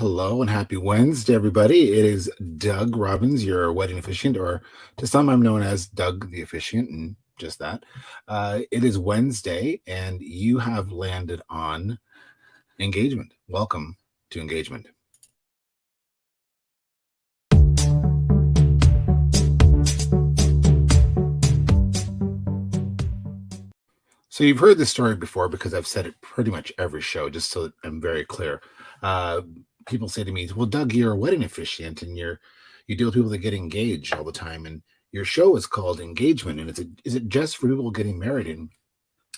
hello, and happy Wednesday, everybody. It is Doug Robbins, your wedding officiant, or to some I'm known as Doug the officiant, and just that. It is Wednesday, and you have landed on engagement. Welcome to engagement. So you've heard this story before because I've said it pretty much every show, just so that I'm very clear. Uh, People say to me, "Well, Doug, you're a wedding officiant, and you deal with people that get engaged all the time, and your show is called Engagement, and is it just for people getting married?" And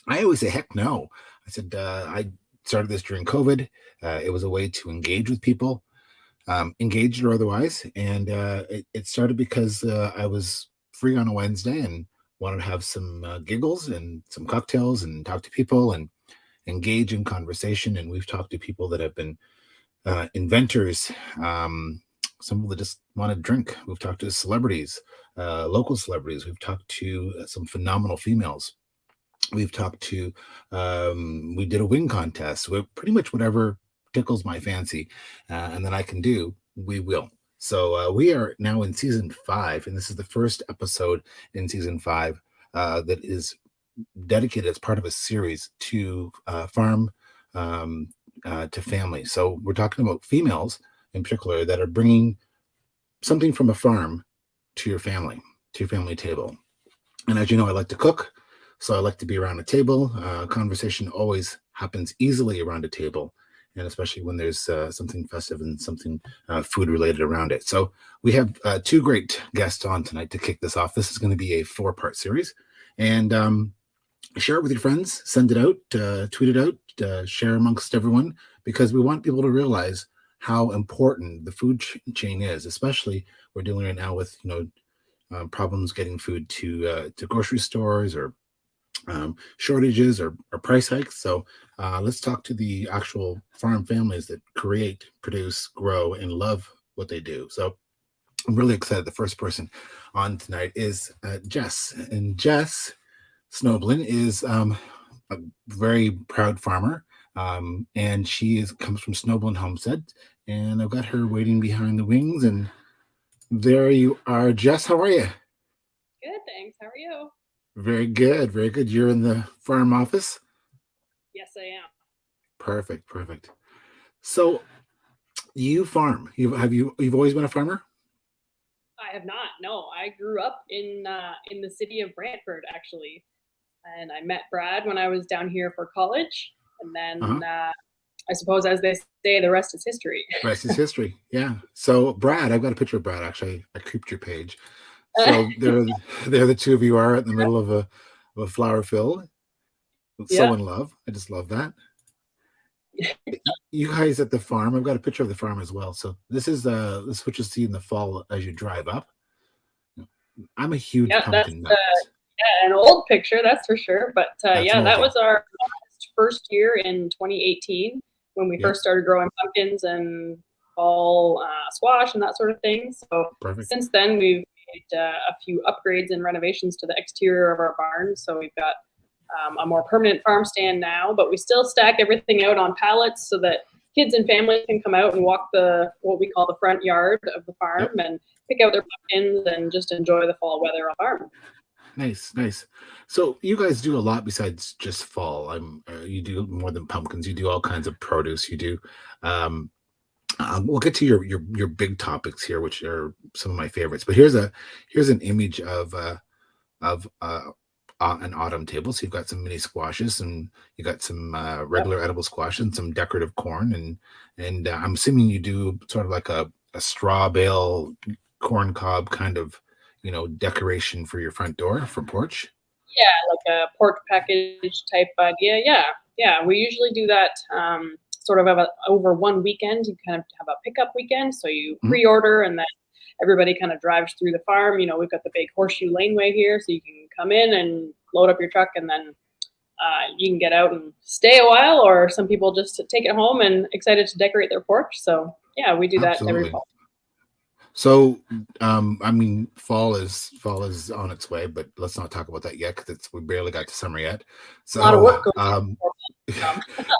I always say, "Heck no." I said I started this during COVID. It was a way to engage with people, engaged or otherwise. And it started because I was free on a Wednesday and wanted to have some giggles and some cocktails and talk to people and engage in conversation. And we've talked to people that have been inventors, some people that just want to drink. We've talked to celebrities, local celebrities. We've talked to some phenomenal females. We've talked to, we did a wing contest. Pretty much whatever tickles my fancy and that I can do, we will. So we are now in season 5, and this is the first episode in season 5 that is dedicated as part of a series to farm to family. So we're talking about females in particular that are bringing something from a farm to your family table. And as you know, I like to cook. So I like to be around a table. Conversation always happens easily around a table, and especially when there's something festive and something food related around it. So we have 2 great guests on tonight to kick this off. This is going to be a 4-part series, and share it with your friends, send it out, tweet it out, share amongst everyone, because we want people to realize how important the food chain is. Especially we're dealing right now with problems getting food to grocery stores, or shortages or price hikes. So let's talk to the actual farm families that create, produce, grow, and love what they do. So I'm really excited. The first person on tonight is Jess. And Jess Snobelen is a very proud farmer. And she comes from Snobelen Homestead. And I've got her waiting behind the wings. And there you are, Jess. How are you? Good, thanks. How are you? Very good, very good. You're in the farm office? Yes, I am. Perfect, perfect. So you farm. You've always been a farmer? I have not. No, I grew up in the city of Brantford, actually, and I met Brad when I was down here for college, and Uh-huh. then I suppose, as they say, the rest is history. Rest is history. Yeah. So Brad, I've got a picture of Brad. Actually, I creeped your page. So there the two of you are in the middle of a flower field. So Yeah. in love. I just love that. You guys at the farm. I've got a picture of the farm as well. So this is what you see in the fall as you drive up. I'm a huge Yeah, that's pumpkin nut. yeah, an old picture, that's for sure. But That's an yeah, that oldie. was our first year in 2018 when we Yep. first started growing pumpkins and fall squash and that sort of thing. So Perfect. since then, we've made a few upgrades and renovations to the exterior of our barn. So we've got a more permanent farm stand now, but we still stack everything out on pallets so that kids and families can come out and walk what we call the front yard of the farm Yep. and pick out their pumpkins and just enjoy the fall weather on the farm. Nice, nice. So you guys do a lot besides just fall. You do more than pumpkins. You do all kinds of produce. You do. Um, we'll get to your big topics here, which are some of my favorites. But here's an image of an autumn table. So you've got some mini squashes, and you got some Yep. regular edible squash and some decorative corn, and I'm assuming you do sort of like a straw bale corn cob kind of decoration for your front door for porch. Yeah, like a porch package type idea. Yeah, yeah. We usually do that sort of over one weekend. You kind of have a pickup weekend, so you Mhm. pre-order, and then everybody kind of drives through the farm. We've got the big horseshoe laneway here, so you can come in and load up your truck, and then you can get out and stay a while. Or some people just take it home and excited to decorate their porch. So yeah, we do that every Absolutely. fall. So, I mean, fall is on its way, but let's not talk about that yet because we barely got to summer yet. A lot of So, work going on.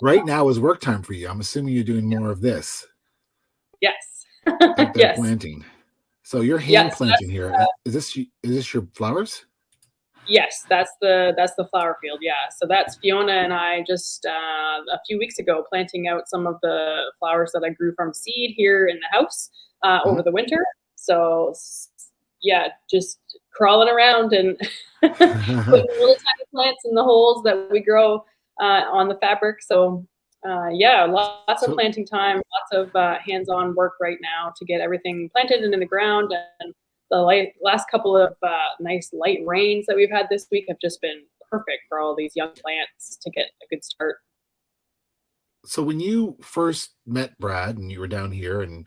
right now is work time for you. I'm assuming you're doing more of this. Yes. out there Yes. planting. So you're hand Yes. planting here. Is this your flowers? Yes, that's the flower field. Yeah, so that's Fiona and I just a few weeks ago planting out some of the flowers that I grew from seed here in the house over Mhm. the winter. So yeah, just crawling around and putting little tiny plants in the holes that we grow on the fabric. So yeah, lots of So planting time, lots of hands-on work right now to get everything planted and in the ground. And the last couple of nice light rains that we've had this week have just been perfect for all these young plants to get a good start. so when you first met Brad and you were down here and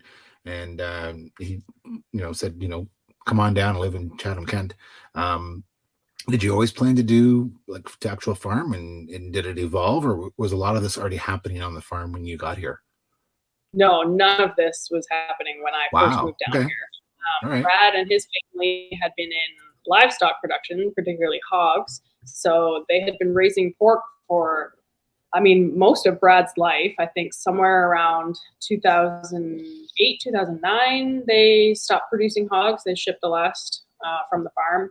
he said come on down and live in Chatham, Kent. Um, did you always plan to do like to actual farm and did it evolve or was a lot of this already happening on the farm when you got here? No, none of this was happening when I first Wow. moved down Okay. here. All right. Brad and his family had been in livestock production, particularly hogs. So they had been raising pork for, I mean, most of Brad's life. I think somewhere around 2008, 2009, they stopped producing hogs. They shipped the last from the farm.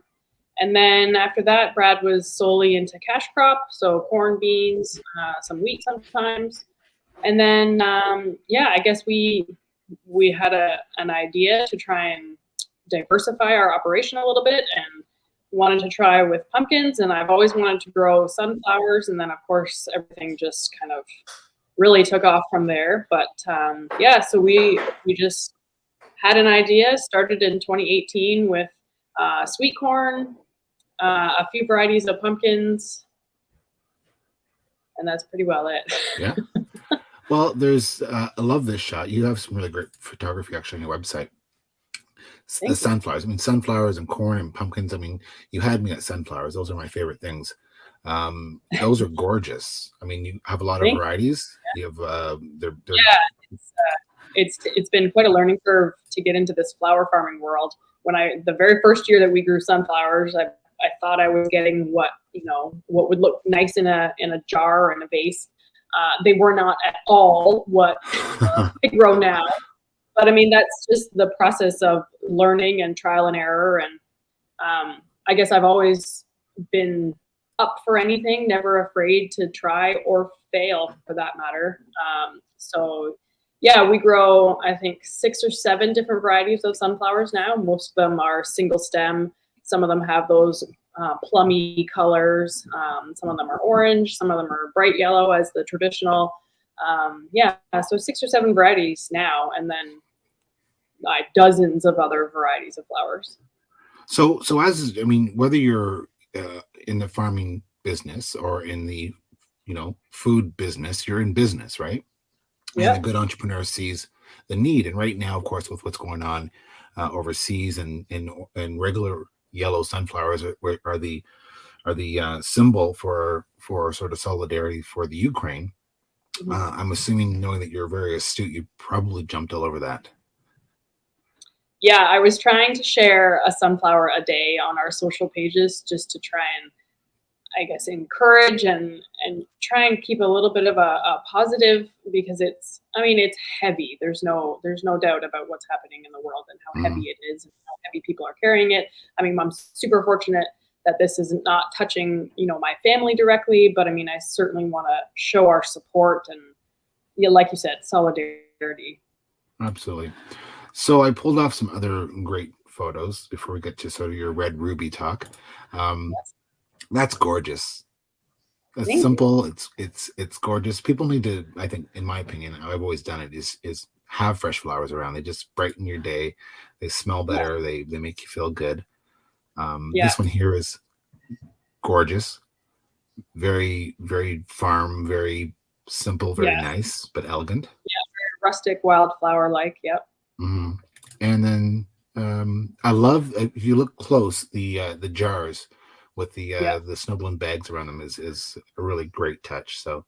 And then after that, Brad was solely into cash crop, so corn, beans, some wheat sometimes. And then yeah, I guess we had an idea to try and diversify our operation a little bit and wanted to try with pumpkins. And I've always wanted to grow sunflowers, and then of course everything just kind of really took off from there. But yeah, so we just had an idea, started in 2018 with sweet corn, a few varieties of pumpkins, and that's pretty well it. Yeah. Well, there's I love this shot. You have some really great photography actually on your website. The Thank you. sunflowers. I mean, sunflowers and corn and pumpkins. I mean, you had me at sunflowers. Those are my favorite things. Those are gorgeous. I mean, you have a lot of Thank varieties. You have they're Yeah, it's been quite a learning curve to get into this flower farming world. When the very first year that we grew sunflowers, I thought I was getting what would look nice in a jar or in a vase. They were not at all what I grow now. But I mean, that's just the process of learning and trial and error. And I guess I've always been up for anything, never afraid to try or fail for that matter. So yeah, we grow, I think, 6 or 7 different varieties of sunflowers now. Most of them are single stem. Some of them have those plummy colors. Some of them are orange. Some of them are bright yellow as the traditional. Yeah, so 6 or 7 varieties now, and then dozens of other varieties of flowers. so as I mean, whether you're in the farming business or in the food business, you're in business, right? And a Yep. good entrepreneur sees the need. And right now, of course, with what's going on overseas and regular yellow sunflowers are the symbol for sort of solidarity for the Ukraine. Mhm. I'm assuming, knowing that you're very astute, you probably jumped all over that. Yeah, I was trying to share a sunflower a day on our social pages just to try and, I guess, encourage and try and keep a little bit of a positive, because I mean, it's heavy. There's no doubt about what's happening in the world and how heavy Mhm. it is and how heavy people are carrying it. I mean, I'm super fortunate that this is not touching, my family directly, but I mean, I certainly want to show our support and, yeah, like you said, solidarity. Absolutely. So I pulled off some other great photos before we get to sort of your red ruby talk. Um, Yes. that's gorgeous. It's Thank you. simple. It's gorgeous. People need to, I think, in my opinion, I've always done it, is have fresh flowers around. They just brighten your day. They smell Yeah. better. They make you feel good. Yeah. This one here is gorgeous. Very, very farm, very simple, very Yes. nice, but elegant. Rustic wildflower like. Yep. Mhm. And then I love, if you look close, the jars with Yep. the Snobelen bags around them is a really great touch. So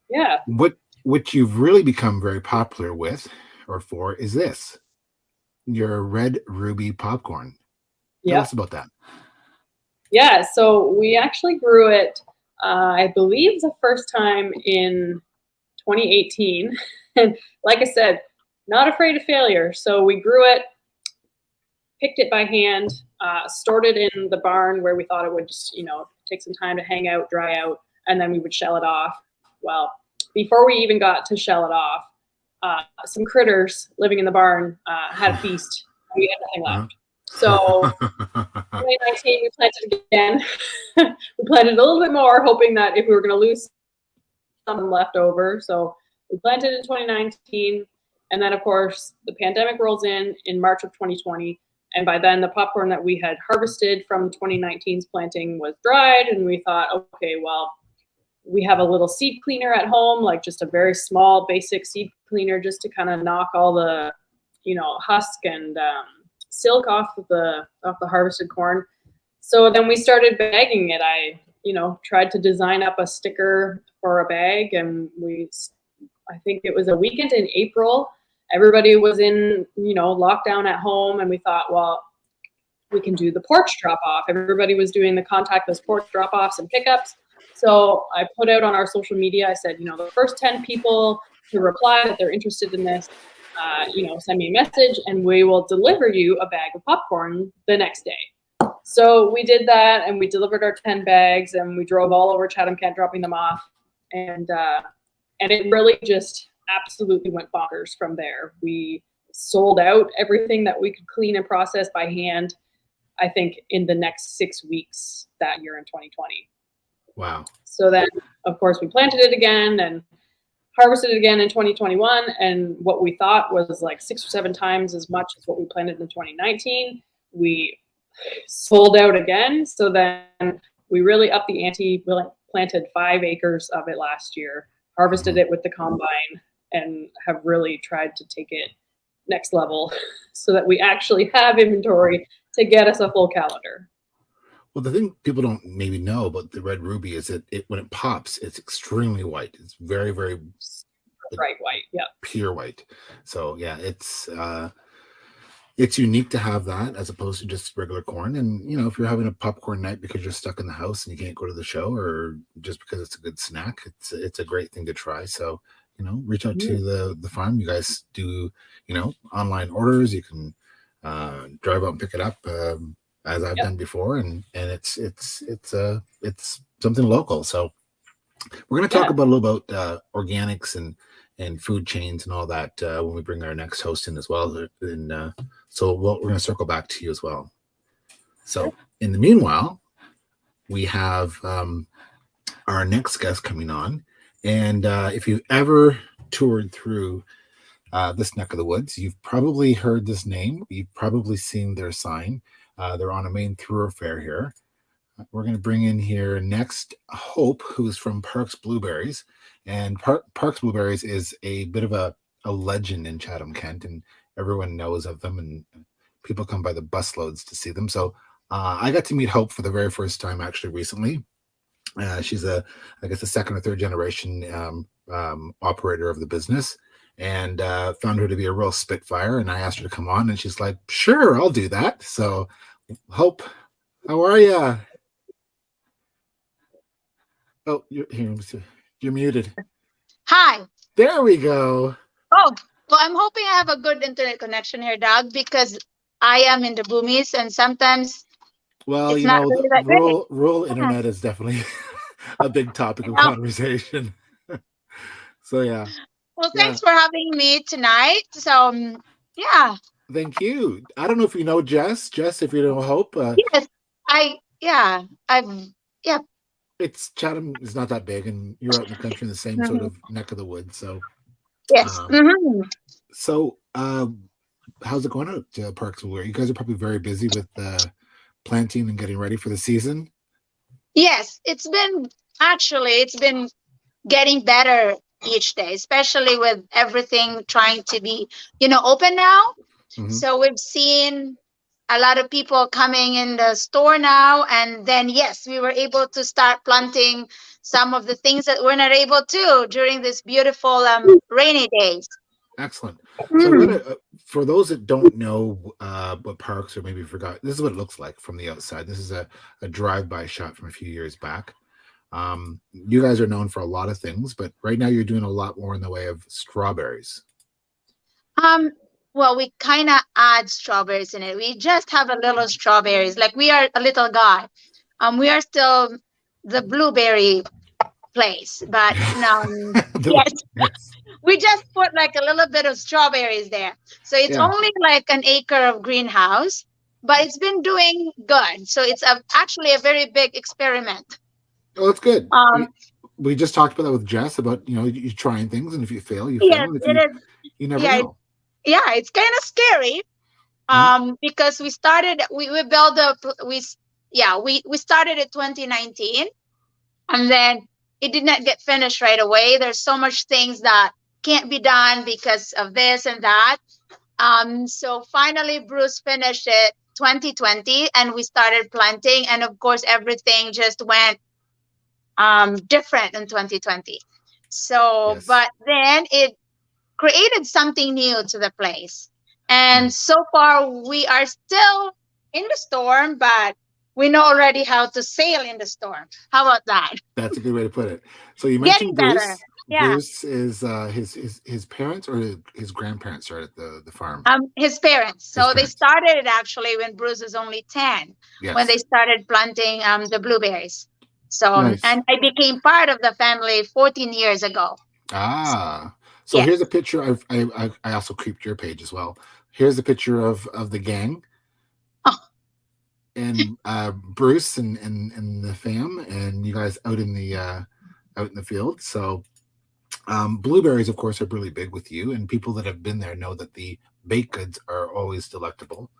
Yeah. what you've really become very popular with or for is this, your red ruby popcorn. Tell Yep. us about that. Yeah. So we actually grew it, I believe, the first time in 2018. And like I said, not afraid of failure. So we grew it, picked it by hand, stored it in the barn where we thought it would just, take some time to hang out, dry out, and then we would shell it off. Well, before we even got to shell it off, some critters living in the barn had a feast. And we had nothing left. So 2019, we planted again. We planted a little bit more, hoping that if we were going to lose some left over. So we planted in 2019. And then, of course, the pandemic rolls in March of 2020. And by then, the popcorn that we had harvested from 2019's planting was dried. And we thought, okay, well, we have a little seed cleaner at home, like just a very small, basic seed cleaner just to kind of knock all the, husk and silk off the harvested corn. So then we started bagging it. I tried to design up a sticker for a bag, and I think it was a weekend in April. Everybody was in, lockdown at home, and we thought, well, we can do the porch drop-off. Everybody was doing the contactless porch drop-offs and pickups. So I put out on our social media, I said, the first 10 people to reply that they're interested in this, send me a message, and we will deliver you a bag of popcorn the next day. So we did that, and we delivered our 10 bags, and we drove all over Chatham-Kent dropping them off. And it really just absolutely went bonkers from there. We sold out everything that we could clean and process by hand, I think, in the next 6 weeks that year in 2020. Wow. So then, of course, we planted it again and harvested it again in 2021. And what we thought was like 6 or 7 times as much as what we planted in 2019, we sold out again. So then we really upped the ante. We planted 5 acres of it last year, harvested it with the combine, and have really tried to take it next level so that we actually have inventory to get us a full calendar. Well, the thing people don't maybe know about the red ruby is that when it pops, it's extremely white. It's very, very bright white. Yeah. Pure white. So yeah, it's unique to have that as opposed to just regular corn. And if you're having a popcorn night because you're stuck in the house and you can't go to the show, or just because it's a good snack, it's a great thing to try. So reach out to the farm. You guys do online orders. You can drive out and pick it up. As I've done before, and it's something local. So we're going to talk about a little about organics and food chains and all that when we bring our next host in as well. And so we're going to circle back to you as well. So in the meanwhile, we have our next guest coming on, and if you've ever toured through this neck of the woods, you've probably heard this name. You've probably seen their sign. They're on a main thoroughfare here. We're going to bring in here next Hope, who's from Parks Blueberries. And Parks Blueberries is a bit of a legend in Chatham-Kent, and everyone knows of them, and people come by the busloads to see them. So I got to meet Hope for the very first time actually recently. She's I guess a second or third generation operator of the business, and found her to be a real spitfire. And I asked her to come on, and she's like, sure, I'll do that. So Hope, how are you? Oh, you're muted. Hi. There we go. Oh, well, I'm hoping I have a good internet connection here, Doug, because I am in the boomies, and sometimes it's not really that rural internet is definitely a big topic of conversation. So yeah. Well, thanks for having me tonight. So yeah. Thank you. I don't know if you know Jess. Jess, if you know Hope. Yes, It's Chatham is not that big, and you're out in the country in the same sort of neck of the woods. So yes. So how's it going out to Parks Blueberries? You guys are probably very busy with planting and getting ready for the season. Yes, it's been getting better each day, especially with everything trying to be, open now. Mm-hmm. So we've seen a lot of people coming in the store now, and then yes, we were able to start planting some of the things that we're not able to during this beautiful rainy days. Excellent. So for those that don't know what Parks, or maybe forgot, this is what it looks like from the outside. This is a drive-by shot from a few years back. You guys are known for a lot of things, but right now you're doing a lot more in the way of strawberries. Um, well, we kind of add strawberries in it. We just have a little strawberries. Like we are a little guy. We are still the blueberry place, but yes, Yes. we just put like a little bit of strawberries there. So it's Yeah. only like an acre of greenhouse, but it's been doing good. So it's actually a very big experiment. Oh, that's good. Um, We just talked about that with Jess about, you trying things, and if you fail, you fail, yes, and if it is. you never Yeah, know. yeah, it's kind of scary. Mhm. Because we built up we started in 2019, and then it did not get finished right away. There's so much things that can't be done because of this and that. So finally Bruce finished it 2020, and we started planting, and of course everything just went different in 2020. So Yes. but then it created something new to the place. And Mm. so far, we are still in the storm, but we know already how to sail in the storm. How about that? That's a good way to put it. So you Getting mentioned better. Bruce. Yeah. Bruce is his parents or his grandparents started the farm. His parents. His So they parents. started it actually when Bruce was only 10, when they Yes. started planting the blueberries. So, Nice. and I became part of the family 14 years ago. Ah. So here's a Yes. picture. I also creeped your page as well. Here's a picture of the gang Oh, and Bruce and the fam, and you guys out in the field. So blueberries, of course, are really big with you, and people that have been there know that the baked goods are always delectable.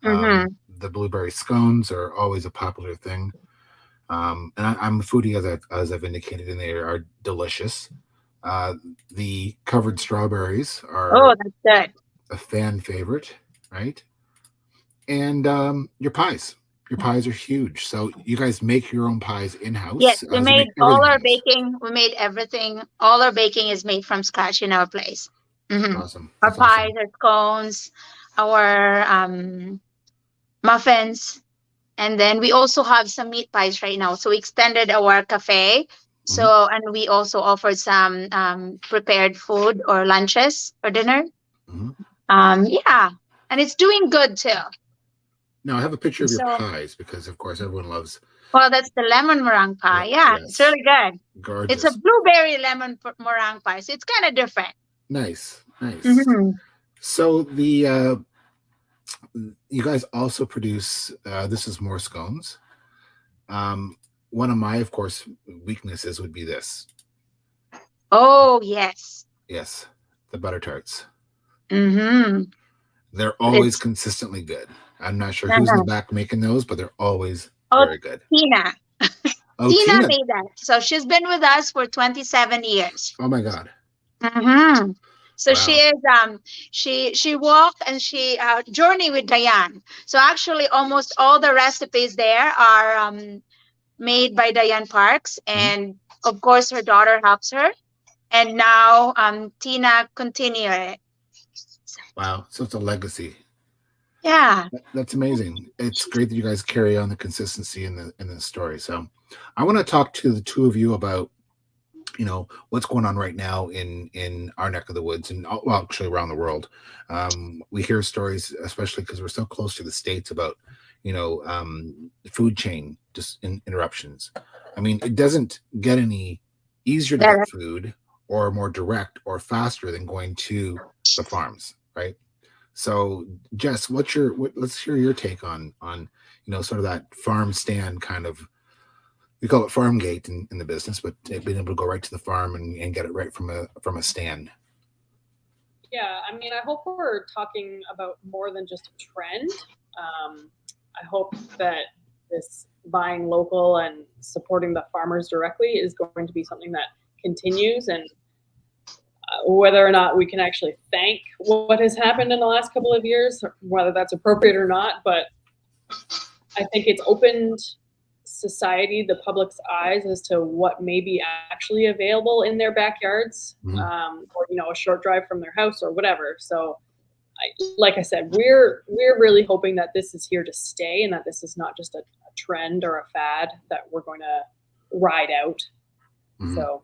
mm-hmm. The blueberry scones are always a popular thing, and I'm a foodie as I've indicated, and they are delicious. Uh, the covered strawberries Oh, are that's good. a fan favorite, right? And your pies are huge. So you guys make your own pies in Yes, house, we as you made make all everything our in house. baking. We made everything. All our baking is made from scratch in our place. Hmm. Awesome. Our That's pies, awesome. our scones, our muffins, and then we also have some meat pies right now. So we extended our cafe. Hmm. So and we also offered some prepared food or lunches or dinner. Hmm. Yeah, and it's doing good too. Now I have a picture of your So pies because, of course, everyone loves. well, that's the lemon meringue pie. Yeah, it's Yes, really good. It's a gorgeous. blueberry meringue pie, so it's kind of different. Nice, nice. Hmm. So the you guys also produce. This is more scones. Um, One of my, of course, weaknesses would be this. Oh yes. Yes, the butter tarts. Mm-hmm. They're always It's consistently good. I'm not sure who's in the uh-huh. back making those, but they're always Oh, very good. Tina. Oh, Tina Tina. made that. So she's been with us for 27 years. Oh my God. Mm-hmm. So she Wow. is she walked and she journey with Diane. So actually almost all the recipes there are made by Diane Parks, Mhm. and of course her daughter helps her. And now Tina continue it. Wow. So it's a legacy. Yeah. That's amazing. It's great that you guys carry on the consistency in the story. So I want to talk to the two of you about what's going on right now in our neck of the woods and well, actually around the world. We hear stories, especially because we're so close to the states, about food chain just interruptions. I mean, it doesn't get any easier to That- get food or more direct or faster than going to the farms, right? So Jess, let's hear your take on sort of that farm stand kind of, we call it farm gate in the business, but being able to go right to the farm and get it right from a stand. Yeah, I mean, I hope we're talking about more than just a trend. I hope that this buying local and supporting the farmers directly is going to be something that continues, and whether or not we can actually thank what has happened in the last couple of years, whether that's appropriate or not, but I think it's opened society, the public's eyes as to what may be actually available in their backyards, Mhm. or a short drive from their house or whatever. So, like I said, we're really hoping that this is here to stay and that this is not just a trend or a fad that we're going to ride out. Mhm. So,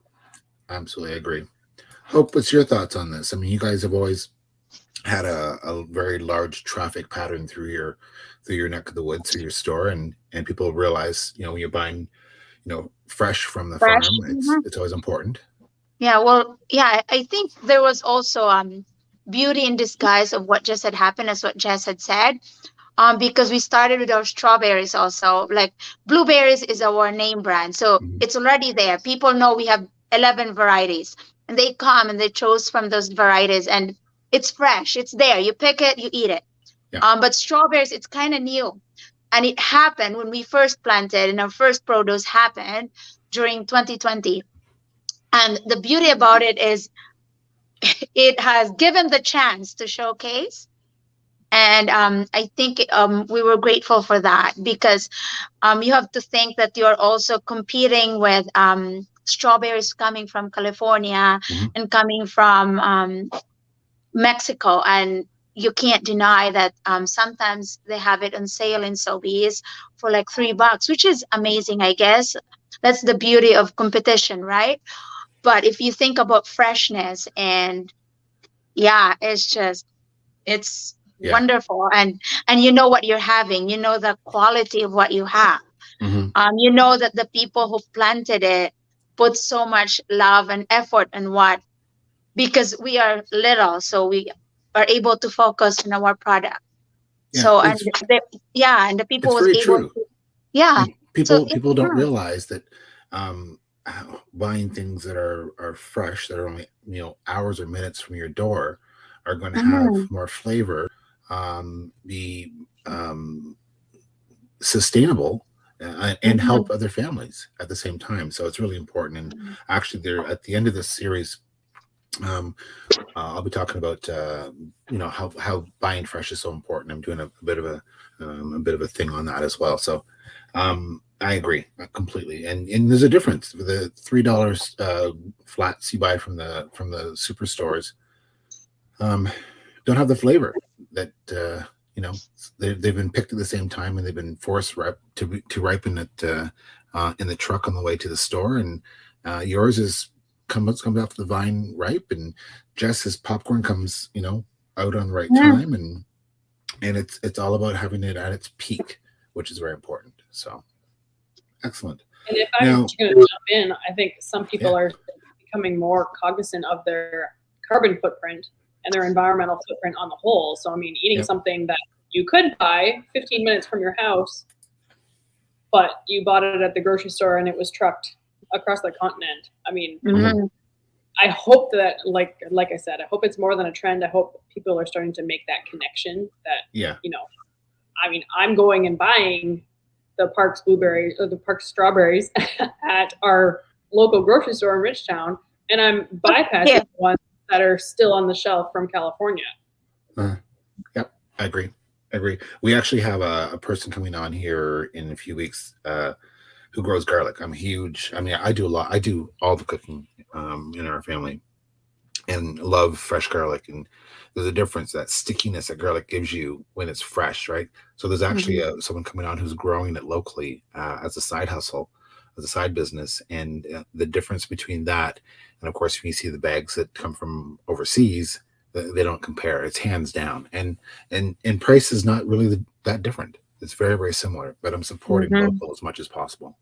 Absolutely agree. Hope, what's your thoughts on this? I mean, you guys have always had a very large traffic pattern through your neck of the woods, through your store, and people realize, when you're buying, fresh from the Fresh. farm, it's always important. Yeah, well, yeah, I think there was also beauty in disguise of what just had happened, as what Jess had said. Because we started with our strawberries also. Like blueberries is our name brand, so Hmm. it's already there. People know we have 11 varieties, and they come and they chose from those varieties, and it's fresh. It's there. You pick it, you eat it. Yeah, But strawberries, it's kind of new, and it happened when we first planted, and our first produce happened during 2020. And the beauty about it is it has given the chance to showcase. And I think we were grateful for that, because you have to think that you're also competing with strawberries coming from California hmm, and coming from Mexico. And you can't deny that sometimes they have it on sale in Sobeys for like $3, which is amazing, I guess. That's the beauty of competition, right? But if you think about freshness, and yeah, it's yeah, wonderful. And you know what you're having, you know the quality of what you have. hmm, You know that the people who planted it put so much love and effort in what, because we are little, so we are able to focus on our product. yeah. So, and the, yeah, and the people It's was very able true. to, yeah. And So people don't realize that, buying things that are fresh, that are only, hours or minutes from your door, are going to have mhm, more flavor, be, um, sustainable, and help mhm, other families at the same time. So it's really important. And actually, there at the end of this series, um, I'll be talking about, how buying fresh is so important. I'm doing a bit of a thing on that as well. So, I agree, completely. And there's a difference. The $3 flats you buy from the superstores, um, don't have the flavor that, they've been picked at the same time, and they've been to ripen it, in the truck on the way to the store. And yours comes off the vine ripe, and Jess's popcorn comes, out on the right mhm. time, and it's all about having it at its peak, which is very important. So excellent. And if I'm Now, going to jump in, I think some yeah, people are becoming more cognizant of their carbon footprint and their environmental footprint on the whole. So, I mean, eating yep, something that you could buy 15 minutes from your house, but you bought it at the grocery store and it was trucked across the continent. I mean, mhm, Mhm. I hope that, like I said, I hope it's more than a trend. I hope people are starting to make that connection. That, yeah, you know, I mean, I'm going and buying the Parks blueberries or the Parks strawberries at our local grocery store in Richtown, and I'm bypassing Yeah. the ones that are still on the shelf from California. uh, yep, I agree. I agree. We actually have a person coming on here in a few weeks, who grows garlic. I'm huge. I mean, I do a lot. I do all the cooking, in our family, and love fresh garlic. And there's a difference, that stickiness that garlic gives you when it's fresh, right? So there's actually Mhm. someone coming on who's growing it locally, as a side hustle, as a side business. And the difference between that, and of course, when you see the bags that come from overseas, they don't compare. It's hands down. And price is not really that different. It's very, very similar. But I'm supporting Mhm. local as much as possible.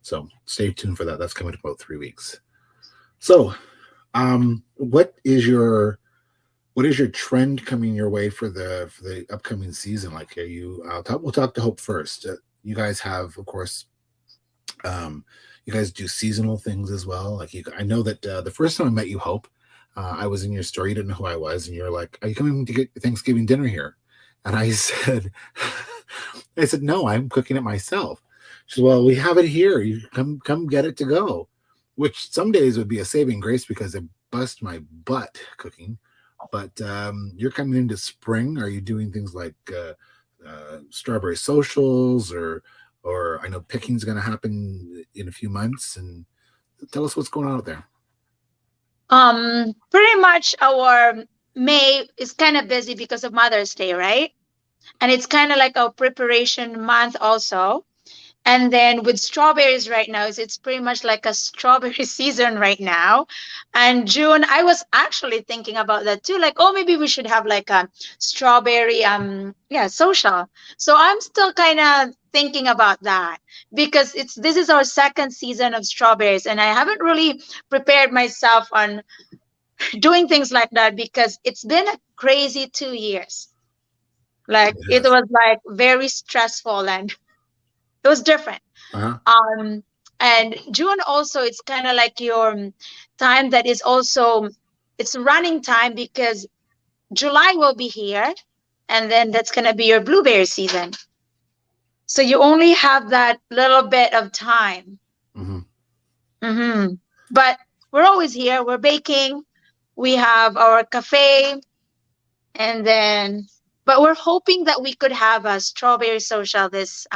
So stay tuned for that. That's coming in about 3 weeks. So, what is your trend coming your way for the upcoming season? Like, are you? We'll talk to Hope first. You guys have, of course, you guys do seasonal things as well. Like, I know that, the first time I met you, Hope, I was in your store. You didn't know who I was, and you're like, "Are you coming to get Thanksgiving dinner here?" And I said, "I said no, I'm cooking it myself." She said, "Well, we have it here. You come get it to go." Which some days would be a saving grace because I bust my butt cooking. But, you're coming into spring. Are you doing things like, strawberry socials, or I know picking's going to happen in a few months? And tell us what's going on out there. Pretty much our May is kind of busy because of Mother's Day, right? And it's kind of like our preparation month also. And then with strawberries right now, it's pretty much like a strawberry season right now. And June, I was actually thinking about that too. Like, oh, maybe we should have like a strawberry social. So I'm still kind of thinking about that because this is our second season of strawberries, and I haven't really prepared myself on doing things like that because it's been a crazy 2 years. Like it Yes. was like very stressful and it was different. Uh-huh. um and June also, it's kind of like your time that is also, it's running time because July will be here, and then that's going to be your blueberry season, so you only have that little bit of time. Hmm. But we're always here, we're baking, we have our cafe, and then but we're hoping that we could have a strawberry social this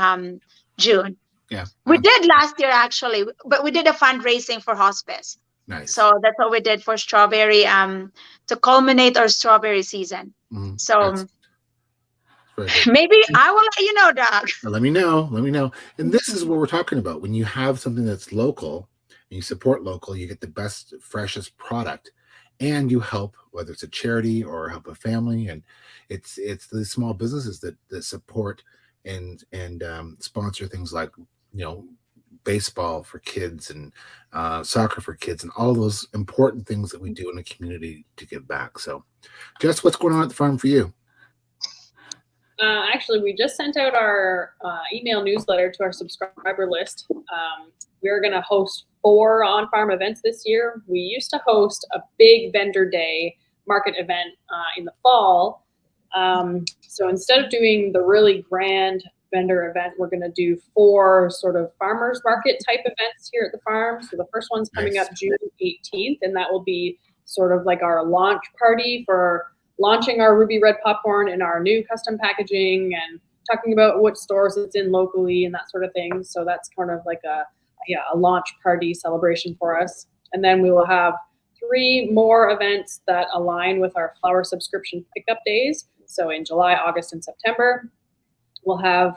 June. Yeah. We did last year actually, but we did a fundraising for hospice. Nice. So that's what we did for strawberry, to culminate our strawberry season. So maybe I will let you know, Doc. Let me know. Let me know. And this is what we're talking about. When you have something that's local and you support local, you get the best, freshest product, and you help, whether it's a charity or help a family. And it's the small businesses that support and sponsor things like, you know, baseball for kids and soccer for kids and all those important things that we do in the community to give back. So, Jess, what's going on at the farm for you? Actually, we just sent out our email newsletter to our subscriber list. We're going to host 4 on-farm events this year. We used to host a big vendor day market event in the fall. So instead of doing the really grand vendor event, we're going to do 4 sort of farmers market type events here at the farm. So the first one's coming up June 18th, and that will be sort of like our launch party for launching our ruby red popcorn in our new custom packaging and talking about what stores it's in locally and that sort of thing. So that's kind of like a launch party celebration for us. And then we will have 3 more events that align with our flower subscription pickup days. So in July, August, and September, we'll have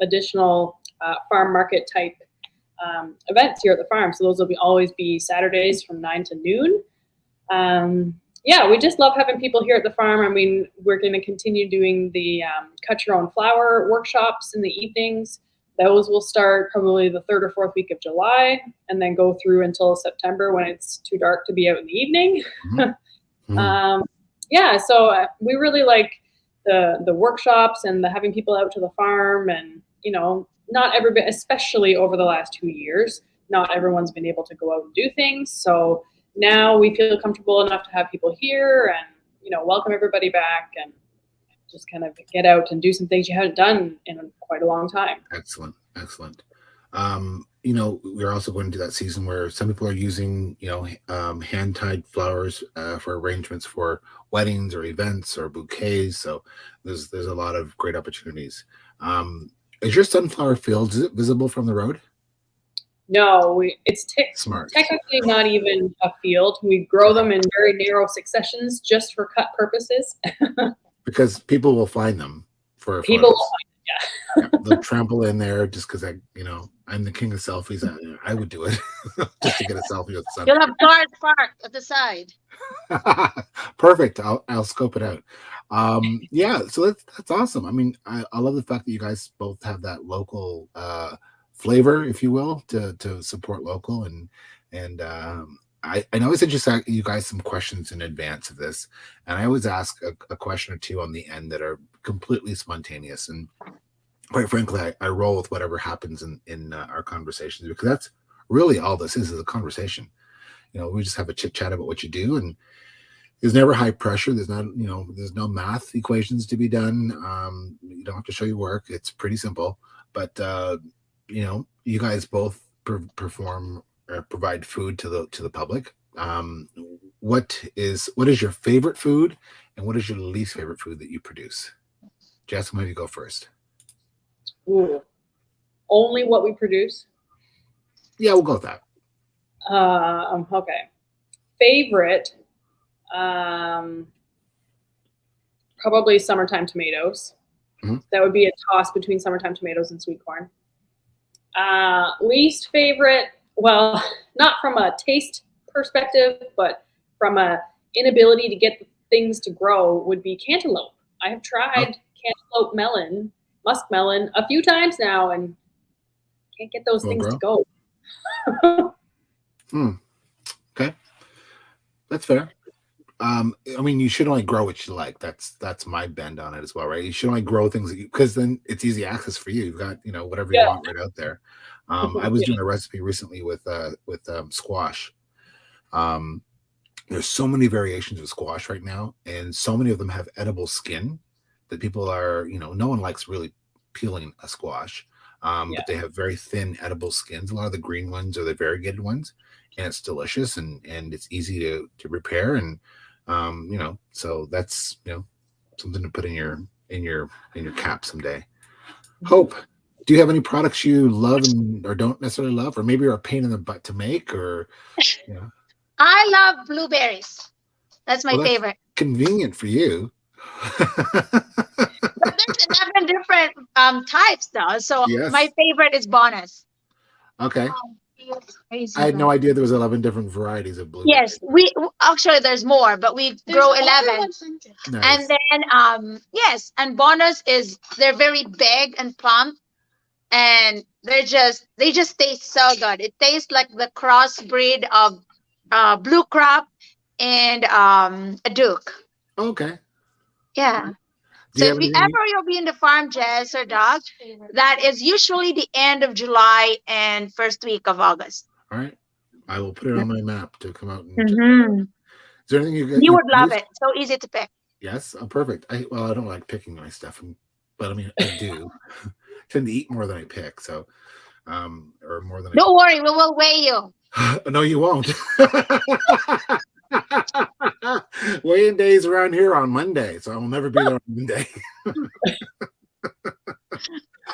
additional farm market type events here at the farm. So those will always be Saturdays from 9 to noon. Yeah, we just love having people here at the farm. I mean, we're going to continue doing the cut your own flower workshops in the evenings. Those will start probably the 3rd or 4th week of July and then go through until September when it's too dark to be out in the evening. Yeah, so we really like the workshops and the having people out to the farm, and, you know, not everybody, especially over the last 2 years, not everyone's been able to go out and do things. So now we feel comfortable enough to have people here and, you know, welcome everybody back and just kind of get out and do some things you haven't done in quite a long time. Excellent. Excellent. You know, we're also going to that season where some people are using, you know, hand-tied flowers for arrangements for weddings or events or bouquets. So there's a lot of great opportunities. Is your sunflower field, is it visible from the road? No, it's technically not even a field. We grow them in very narrow successions just for cut purposes. Because people will find them for people photos. will find them, yeah. They'll trample in there just because I'm the king of selfies. I would do it just to get a selfie with the sun. You'll have cars parked at the side. Perfect. I'll scope it out. Yeah, so that's awesome. I mean, I love the fact that you guys both have that local flavor, if you will, to support local, and I always just ask you guys some questions in advance of this, and I always ask a question or two on the end that are completely spontaneous, and quite frankly, I roll with whatever happens in our conversations, because that's really all this is a conversation. You know, we just have a chit chat about what you do, and there's never high pressure. There's not, there's no math equations to be done. You don't have to show your work. It's pretty simple, but you guys both perform or provide food to the public. What is your favorite food, and what is your least favorite food that you produce? Jess, I'm going to go first. Ooh. Only what we produce? Yeah, we'll go with that. Okay. Favorite, probably summertime tomatoes. Mm-hmm. That would be a toss between summertime tomatoes and sweet corn. Least favorite, well, not from a taste perspective, but from a inability to get things to grow would be cantaloupe. I have tried cantaloupe melon, musk melon a few times now and can't get those things to go. Okay. That's fair. I mean, you should only grow what you like. That's my bend on it as well, right? You should only grow things that because then it's easy access for you. You've got whatever you want right out there. I was doing a recipe recently with squash. There's so many variations of squash right now, and so many of them have edible skin that people are no one likes really peeling a squash, but they have very thin edible skins. A lot of the green ones are the variegated ones, and it's delicious and it's easy to prepare and. So that's something to put in your cap someday. Hope, do you have any products you love or don't necessarily love, or maybe are a pain in the butt to make, or I love blueberries. That's my favorite. Convenient for you. But there's 11 different types though. So my favorite is bonus. Okay. I had no idea there was 11 different varieties of blueberries. Yes, we actually there's more, but we grow 11. Nice. And then and bonus is they're very big and plump, and they just taste so good. It tastes like the crossbreed of blue crop and a Duke. Okay. Yeah. So if you'll be in the farm, Jess or Doc, that is usually the end of July and first week of August. All right. I will put it on my map to come out and check. Is there anything you would love it. So easy to pick. Yes. Oh, perfect. I don't like picking my stuff, but I mean, I do. I tend to eat more than I pick. So, or more than Don't worry. We will weigh you. No, you won't. Weigh-in days around here on Monday, so I will never be there on Monday.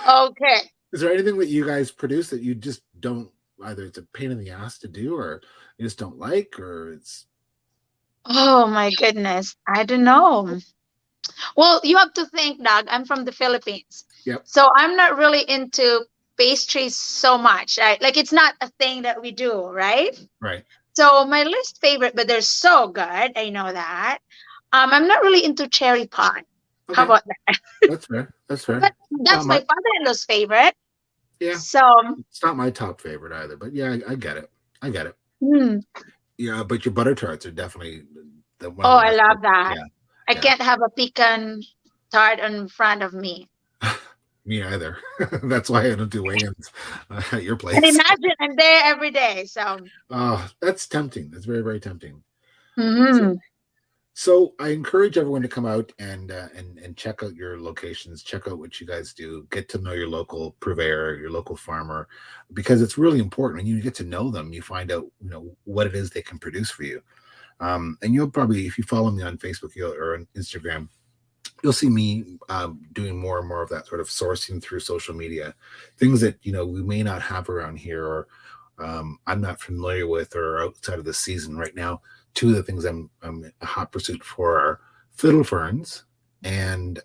Okay. Is there anything that you guys produce that you just don't, either it's a pain in the ass to do, or you just don't like, or it's... Oh my goodness, I don't know. Well, you have to think, Doug, I'm from the Philippines. Yep. So I'm not really into pastries so much. Right? Like it's not a thing that we do, right? Right. So my least favorite, but they're so good. I know that. I'm not really into cherry pie. Okay. How about that? That's fair. That's fair. But that's my father-in-law's favorite. Yeah. So it's not my top favorite either, but yeah, I get it. I get it. Yeah, but your butter tarts are definitely the one. Oh, I love that. Yeah. I can't have a pecan tart in front of me. Me either. That's why I don't do weigh-ins at your place. And imagine I'm there every day. So. Oh, that's tempting. That's very, very tempting. So I encourage everyone to come out and check out your locations, check out what you guys do, get to know your local purveyor, your local farmer, because it's really important. When you get to know them, you find out what it is they can produce for you. And you'll probably, if you follow me on Facebook or on Instagram, you'll see me doing more and more of that sort of sourcing through social media, things that we may not have around here, or I'm not familiar with, or outside of the season right now. Two of the things I'm a hot pursuit for are fiddle ferns and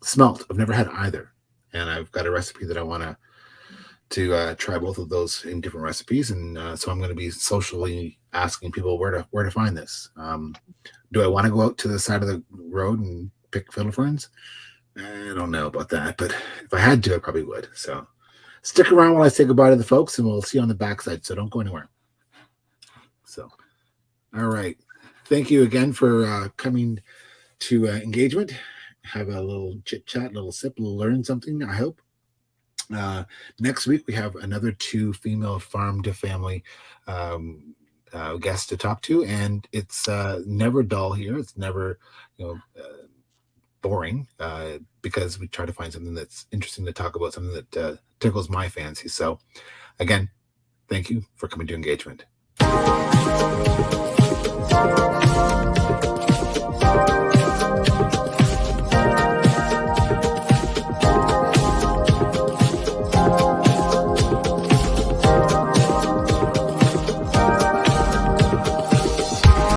smelt. I've never had either, and I've got a recipe that I want to try both of those in different recipes, and so I'm going to be socially asking people where to find this. Do I want to go out to the side of the road and pick fiddle ferns? I don't know about that, but if I had to, I probably would. So stick around while I say goodbye to the folks, and we'll see you on the backside. So don't go anywhere. So, all right. Thank you again for coming to engagement. Have a little chit chat, a little sip, learn something, I hope. Next week, we have another 2 female farm to family guests to talk to, and it's never dull here. It's never boring, because we try to find something that's interesting to talk about, something that tickles my fancy. So again, thank you for coming to engagement.